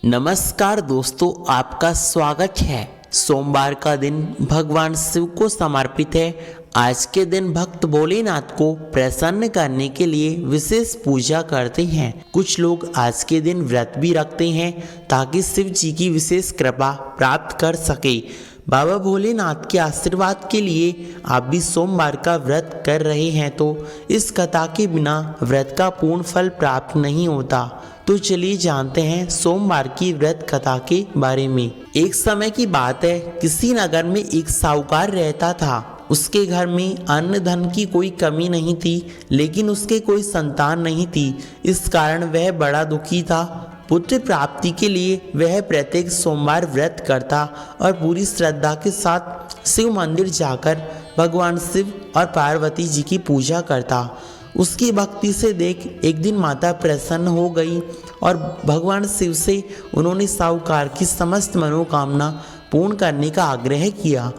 नमस्कार दोस्तों, आपका स्वागत है। सोमवार का दिन भगवान शिव को समर्पित है। आज के दिन भक्त भोलेनाथ को प्रसन्न करने के लिए विशेष पूजा करते हैं। कुछ लोग आज के दिन व्रत भी रखते हैं ताकि शिव जी की विशेष कृपा प्राप्त कर सके। बाबा भोलेनाथ के आशीर्वाद के लिए आप भी सोमवार का व्रत कर रहे हैं तो इस कथा के बिना व्रत का पूर्ण फल प्राप्त नहीं होता। तो चलिए जानते हैं सोमवार की व्रत कथा के बारे में। एक समय की बात है, किसी नगर में एक साहूकार रहता था। उसके घर में अन्न धन की कोई कमी नहीं थी, लेकिन उसके कोई संतान नहीं थी। इस कारण वह बड़ा दुखी था। पुत्र प्राप्ति के लिए वह प्रत्येक सोमवार व्रत करता और पूरी श्रद्धा के साथ शिव मंदिर जाकर भगवान शिव और पार्वती जी की पूजा करता। उसकी भक्ति से देख एक दिन माता प्रसन्न हो गई और भगवान शिव से उन्होंने साहूकार की समस्त मनोकामना पूर्ण करने का आग्रह किया।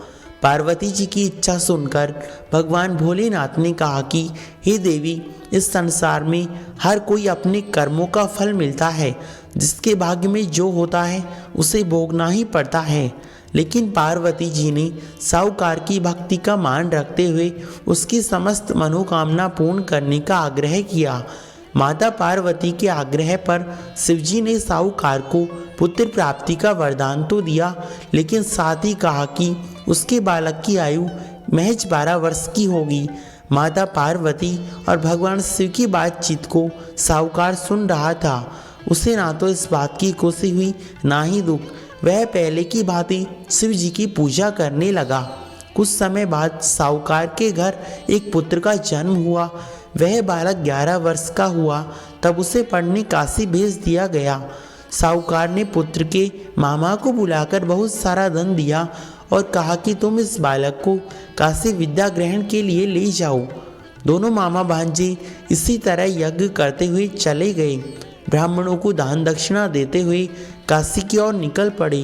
पार्वती जी की इच्छा सुनकर भगवान भोलेनाथ ने कहा कि हे देवी, इस संसार में हर कोई अपने कर्मों का फल मिलता है। जिसके भाग्य में जो होता है उसे भोगना ही पड़ता है। लेकिन पार्वती जी ने साहूकार की भक्ति का मान रखते हुए उसकी समस्त मनोकामना पूर्ण करने का आग्रह किया। माता पार्वती के आग्रह पर शिवजी ने साहूकार को पुत्र प्राप्ति का वरदान तो दिया, लेकिन साथ ही कहा कि उसके बालक की आयु महज 12 वर्ष की होगी। माता पार्वती और भगवान शिव की बातचीत को साहूकार सुन रहा था। उसे ना तो इस बात की खुशी हुई ना ही दुख। वह पहले की भांति शिव जी की पूजा करने लगा। कुछ समय बाद साहूकार के घर एक पुत्र का जन्म हुआ। वह बालक 11 वर्ष का हुआ तब उसे पढ़ने काशी भेज दिया गया। साहूकार ने पुत्र के मामा को बुलाकर बहुत सारा धन दिया और कहा कि तुम इस बालक को काशी विद्या ग्रहण के लिए ले जाओ। दोनों मामा भांजे इसी तरह यज्ञ करते हुए चले गए। ब्राह्मणों को दान दक्षिणा देते हुए काशी की ओर निकल पड़े।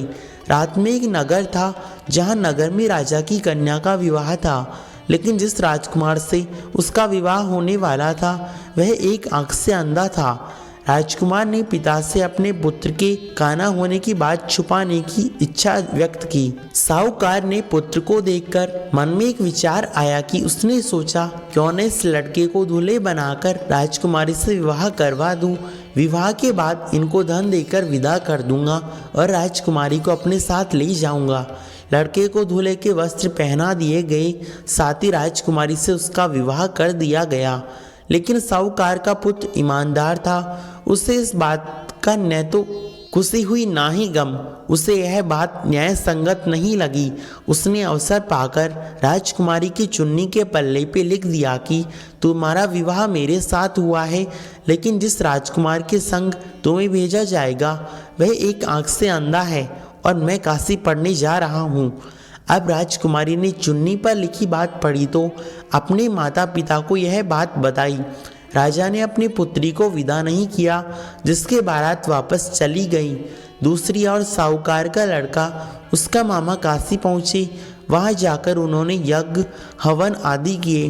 रात में एक नगर था जहां नगर में राजा की कन्या का विवाह था, लेकिन जिस राजकुमार से उसका विवाह होने वाला था वह एक आंख से अंधा था। राजकुमार ने पिता से अपने पुत्र के काना होने की बात छुपाने की इच्छा व्यक्त की। साहूकार ने पुत्र को देखकर मन में एक विचार आया कि उसने सोचा, क्यों न इस लड़के को दूल्हे बनाकर राजकुमारी से विवाह करवा दूं। विवाह के बाद इनको धन देकर विदा कर दूंगा और राजकुमारी को अपने साथ ले जाऊंगा। लड़के को दूल्हे के वस्त्र पहना दिए गए, साथ ही राजकुमारी से उसका विवाह कर दिया गया। लेकिन साहूकार का पुत्र ईमानदार था। उसे इस बात का न तो खुशी हुई ना ही गम। उसे यह बात न्याय संगत नहीं लगी। उसने अवसर पाकर राजकुमारी की चुन्नी के पल्ले पे लिख दिया कि तुम्हारा विवाह मेरे साथ हुआ है, लेकिन जिस राजकुमार के संग तुम्हें भेजा जाएगा वह एक आंख से अंधा है और मैं काशी पढ़ने जा रहा हूँ। अब राजकुमारी ने चुन्नी पर लिखी बात पढ़ी तो अपने माता पिता को यह बात बताई। राजा ने अपनी पुत्री को विदा नहीं किया, जिसके बारात वापस चली गई। दूसरी ओर साहूकार का लड़का उसका मामा काशी पहुँचे। वहाँ जाकर उन्होंने यज्ञ हवन आदि किए।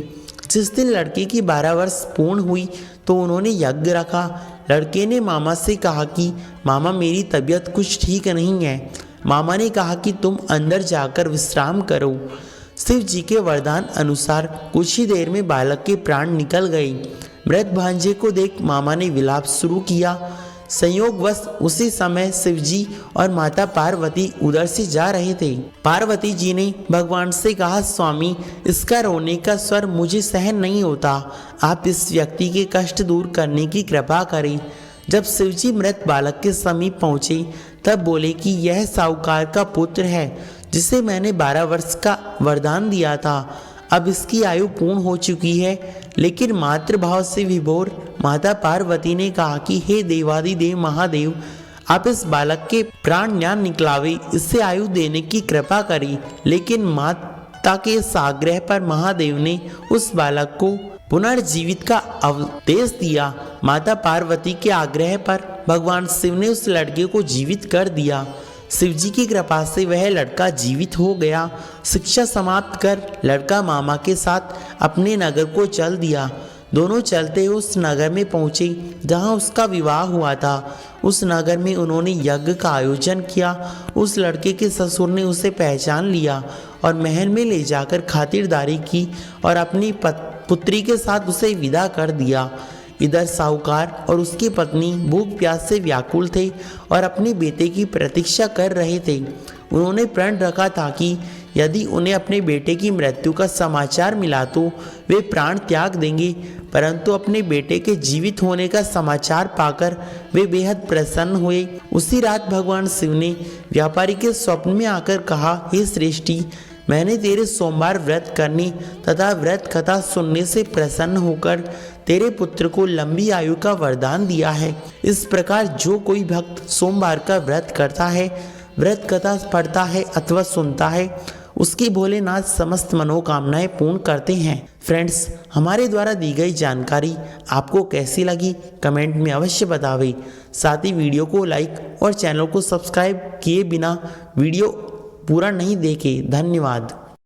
जिस दिन लड़के की 12 वर्ष पूर्ण हुई तो उन्होंने यज्ञ रखा। लड़के ने मामा से कहा कि मामा, मेरी तबीयत कुछ ठीक नहीं है। मामा ने कहा कि तुम अंदर जाकर विश्राम करो। शिव जी के वरदान अनुसार कुछ ही देर में बालक के प्राण निकल गए। मृत भांजे को देख मामा ने विलाप शुरू किया। संयोगवश उसी समय शिव जी और माता पार्वती उधर से जा रहे थे। पार्वती जी ने भगवान से कहा, स्वामी, इसका रोने का स्वर मुझे सहन नहीं होता। आप इस व्यक्ति के कष्ट दूर करने की कृपा करें। जब शिवजी मृत बालक के समीप पहुँचे तब बोले कि यह साहूकार का पुत्र है, जिसे मैंने 12 वर्ष का वरदान दिया था। अब इसकी आयु पूर्ण हो चुकी है। लेकिन मातृभाव से विभोर माता पार्वती ने कहा कि हे देवादिदेव महादेव, आप इस बालक के प्राण ज्ञान निकलावे, इससे आयु देने की कृपा करें। लेकिन माता के इस आग्रह पर महादेव ने उस बालक को पुनर्जीवित का आदेश दिया। माता पार्वती के आग्रह पर भगवान शिव ने उस लड़के को जीवित कर दिया। शिवजी की कृपा से वह लड़का जीवित हो गया। शिक्षा समाप्त कर लड़का मामा के साथ अपने नगर को चल दिया। दोनों चलते हुए उस नगर में पहुंचे जहां उसका विवाह हुआ था। उस नगर में उन्होंने यज्ञ का आयोजन किया। उस लड़के के ससुर ने उसे पहचान लिया और महल में ले जाकर खातिरदारी की और अपनी पुत्री के साथ उसे विदा कर दिया। इधर साहूकार और उसकी पत्नी भूख प्यास से व्याकुल थे और अपने बेटे की प्रतीक्षा कर रहे थे। उन्होंने प्रण रखा था कि यदि उन्हें अपने बेटे की मृत्यु का समाचार मिला तो वे प्राण त्याग देंगे, परंतु अपने बेटे के जीवित होने का समाचार पाकर वे बेहद प्रसन्न हुए। उसी रात भगवान शिव ने व्यापारी के स्वप्न में आकर कहा, हे श्रेष्ठी, मैंने तेरे सोमवार व्रत करने तथा व्रत कथा सुनने से प्रसन्न होकर तेरे पुत्र को लंबी आयु का वरदान दिया है। इस प्रकार जो कोई भक्त सोमवार का व्रत करता है, व्रत कथा पढ़ता है अथवा सुनता है, उसकी भोलेनाथ समस्त मनोकामनाएं पूर्ण करते हैं। फ्रेंड्स, हमारे द्वारा दी गई जानकारी आपको कैसी लगी कमेंट में अवश्य बतावें। साथ ही वीडियो को लाइक और चैनल को सब्सक्राइब किए बिना वीडियो पूरा नहीं देखे। धन्यवाद।